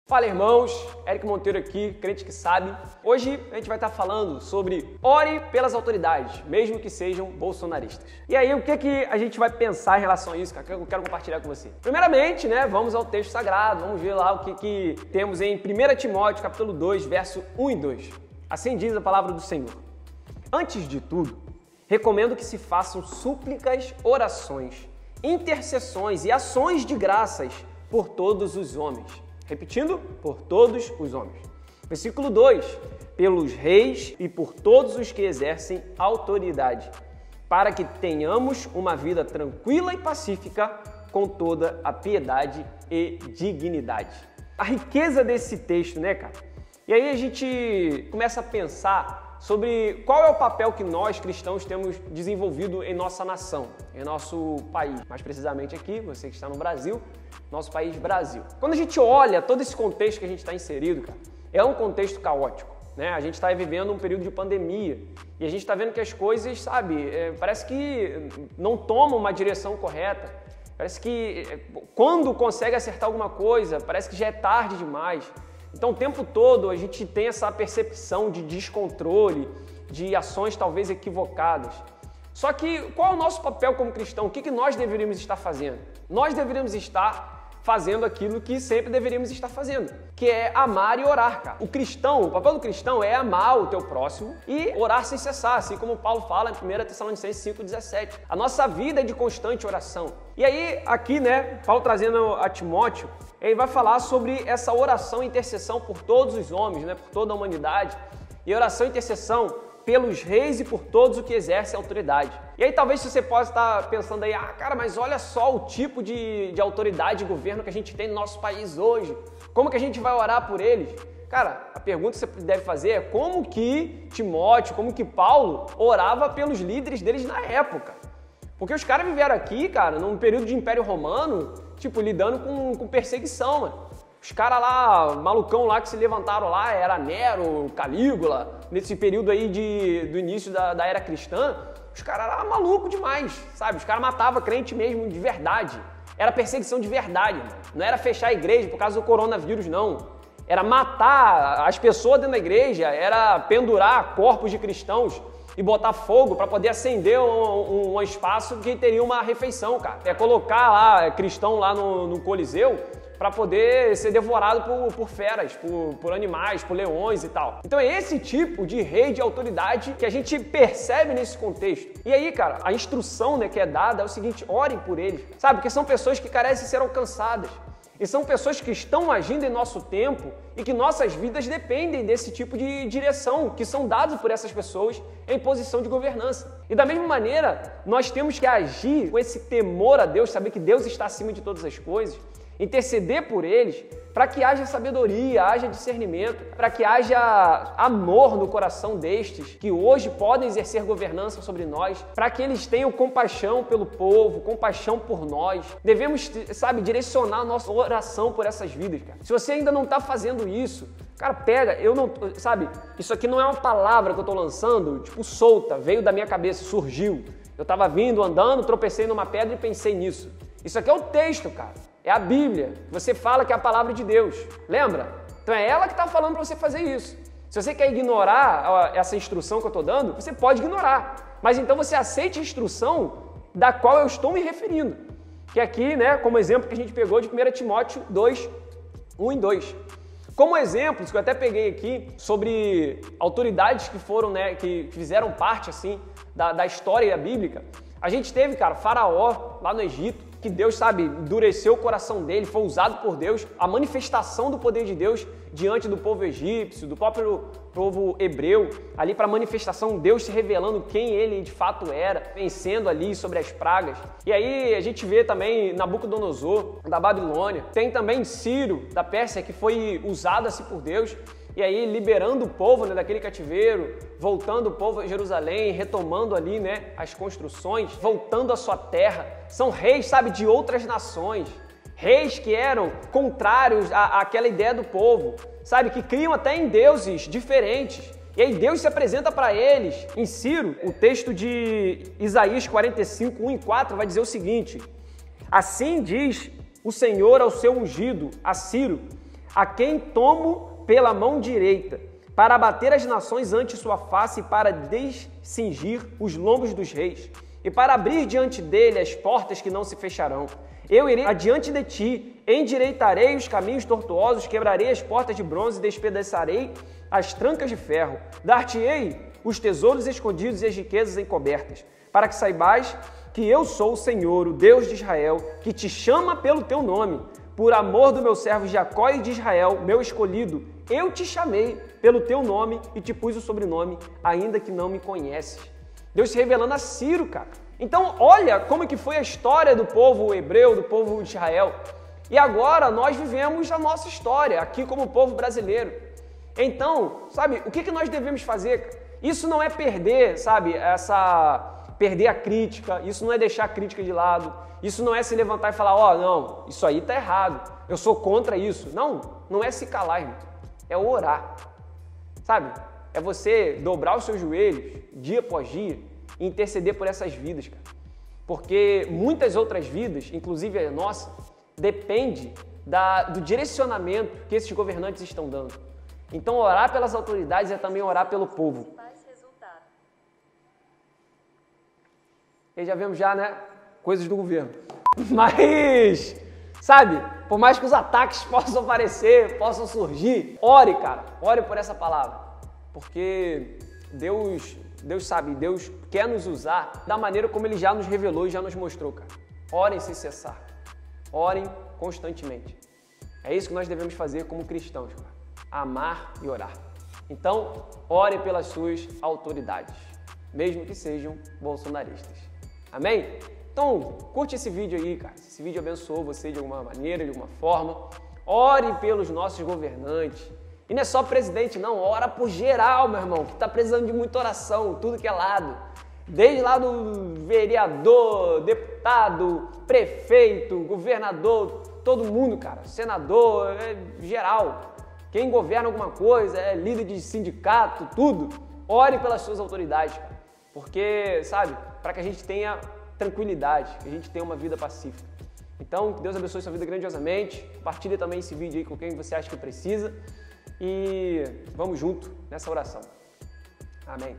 Fala, irmãos, Eric Monteiro aqui, crente que sabe. Hoje a gente vai estar falando sobre ore pelas autoridades, mesmo que sejam bolsonaristas. E aí, o que a gente vai pensar em relação a isso, cara, que eu quero compartilhar com você? Primeiramente, vamos ao texto sagrado, vamos ver lá o que temos em 1 Timóteo, capítulo 2, verso 1 e 2. Assim diz a palavra do Senhor. Antes de tudo, recomendo que se façam súplicas, orações, intercessões e ações de graças por todos os homens. Repetindo, por todos os homens. Versículo 2, pelos reis e por todos os que exercem autoridade, para que tenhamos uma vida tranquila e pacífica com toda a piedade e dignidade. A riqueza desse texto, cara? E aí a gente começa a pensar sobre qual é o papel que nós, cristãos, temos desenvolvido em nossa nação, em nosso país. Mais precisamente aqui, você que está no Brasil, nosso país Brasil. Quando a gente olha todo esse contexto que a gente está inserido, cara, é um contexto caótico, A gente está vivendo um período de pandemia e a gente está vendo que as coisas, parece que não tomam uma direção correta. Parece que quando consegue acertar alguma coisa, parece que já é tarde demais. Então, o tempo todo a gente tem essa percepção de descontrole, de ações talvez equivocadas. Só que qual é o nosso papel como cristão? O que nós deveríamos estar fazendo? Nós deveríamos estar fazendo aquilo que sempre deveríamos estar fazendo, que é amar e orar, cara. O papel do cristão é amar o teu próximo e orar sem cessar, assim como Paulo fala em 1 Tessalonicenses 5,17. A nossa vida é de constante oração. E aí, aqui, Paulo trazendo a Timóteo, ele vai falar sobre essa oração e intercessão por todos os homens, por toda a humanidade, e oração e intercessão pelos reis e por todos os que exercem autoridade. E aí talvez você possa estar pensando aí, cara, mas olha só o tipo de autoridade e governo que a gente tem no nosso país hoje. Como que a gente vai orar por eles? Cara, a pergunta que você deve fazer é como que Timóteo, como que Paulo orava pelos líderes deles na época. Porque os caras viveram aqui, cara, num período de Império Romano, lidando com perseguição, mano. Os caras lá, malucão lá que se levantaram lá, era Nero, Calígula, nesse período aí do início da era cristã, os caras eram malucos demais, sabe? Os caras matavam crente mesmo de verdade. Era perseguição de verdade, mano. Não era fechar a igreja por causa do coronavírus, não. Era matar as pessoas dentro da igreja, era pendurar corpos de cristãos e botar fogo para poder acender um espaço que teria uma refeição, cara. É colocar lá cristão lá no Coliseu para poder ser devorado por feras, por animais, por leões e tal. Então é esse tipo de rei de autoridade que a gente percebe nesse contexto. E aí, cara, a instrução que é dada é o seguinte: orem por eles, sabe? Porque são pessoas que carecem ser alcançadas. E são pessoas que estão agindo em nosso tempo e que nossas vidas dependem desse tipo de direção que são dados por essas pessoas em posição de governança. E da mesma maneira, nós temos que agir com esse temor a Deus, saber que Deus está acima de todas as coisas, interceder por eles, para que haja sabedoria, haja discernimento, para que haja amor no coração destes, que hoje podem exercer governança sobre nós, para que eles tenham compaixão pelo povo, compaixão por nós. Devemos, direcionar a nossa oração por essas vidas, cara. Se você ainda não está fazendo isso, cara, isso aqui não é uma palavra que eu estou lançando, solta, veio da minha cabeça, surgiu. Eu estava vindo, andando, tropecei numa pedra e pensei nisso. Isso aqui é o texto, cara. É a Bíblia. Você fala que é a palavra de Deus. Lembra? Então é ela que está falando para você fazer isso. Se você quer ignorar essa instrução que eu estou dando, você pode ignorar. Mas então você aceite a instrução da qual eu estou me referindo. Que aqui, como exemplo que a gente pegou de 1 Timóteo 2, 1 e 2. Como exemplos que eu até peguei aqui sobre autoridades que foram, que fizeram parte, da história bíblica. A gente teve, cara, Faraó lá no Egito, que Deus, endureceu o coração dele, foi usado por Deus, a manifestação do poder de Deus diante do povo egípcio, do próprio povo hebreu, ali para a manifestação, Deus se revelando quem ele de fato era, vencendo ali sobre as pragas. E aí a gente vê também Nabucodonosor, da Babilônia, tem também Ciro, da Pérsia, que foi usado por Deus, e aí liberando o povo daquele cativeiro, voltando o povo a Jerusalém, retomando ali as construções, voltando à sua terra. São reis, de outras nações, reis que eram contrários àquela ideia do povo, que criam até em deuses diferentes. E aí Deus se apresenta para eles. Em Ciro, o texto de Isaías 45, 1 e 4 vai dizer o seguinte: assim diz o Senhor ao seu ungido, a Ciro, a quem tomo pela mão direita, para abater as nações ante sua face e para descingir os lombos dos reis, e para abrir diante dele as portas que não se fecharão. Eu irei adiante de ti, endireitarei os caminhos tortuosos, quebrarei as portas de bronze e despedaçarei as trancas de ferro. Dar-te-ei os tesouros escondidos e as riquezas encobertas, para que saibais que eu sou o Senhor, o Deus de Israel, que te chama pelo teu nome. Por amor do meu servo Jacó e de Israel, meu escolhido, eu te chamei pelo teu nome e te pus o sobrenome, ainda que não me conheces. Deus se revelando a Ciro, cara. Então, olha como que foi a história do povo hebreu, do povo de Israel. E agora nós vivemos a nossa história, aqui como povo brasileiro. Então, sabe, o que nós devemos fazer? Isso não é perder, sabe, perder a crítica, isso não é deixar a crítica de lado, isso não é se levantar e falar, ó, não, isso aí tá errado, eu sou contra isso. Não, não é se calar, irmão, é orar, sabe? É você dobrar os seus joelhos, dia após dia, e interceder por essas vidas, cara. Porque muitas outras vidas, inclusive a nossa, depende do direcionamento que esses governantes estão dando. Então, orar pelas autoridades é também orar pelo povo. E já vemos né, coisas do governo. Mas, sabe, por mais que os ataques possam aparecer, possam surgir, ore, cara, ore por essa palavra. Porque Deus sabe, Deus quer nos usar da maneira como Ele já nos revelou e já nos mostrou, cara. Orem sem cessar. Orem constantemente. É isso que nós devemos fazer como cristãos, cara. Amar e orar. Então, ore pelas suas autoridades, mesmo que sejam bolsonaristas. Amém? Então, curte esse vídeo aí, cara. Se esse vídeo abençoou você de alguma maneira, de alguma forma, ore pelos nossos governantes. E não é só presidente, não. Ora por geral, meu irmão, que está precisando de muita oração, tudo que é lado. Desde lá do vereador, deputado, prefeito, governador, todo mundo, cara. Senador, geral. Quem governa alguma coisa, líder de sindicato, tudo. Ore pelas suas autoridades, cara. Porque, sabe, para que a gente tenha tranquilidade, que a gente tenha uma vida pacífica. Então, que Deus abençoe sua vida grandiosamente. Compartilhe também esse vídeo aí com quem você acha que precisa. E vamos junto nessa oração. Amém.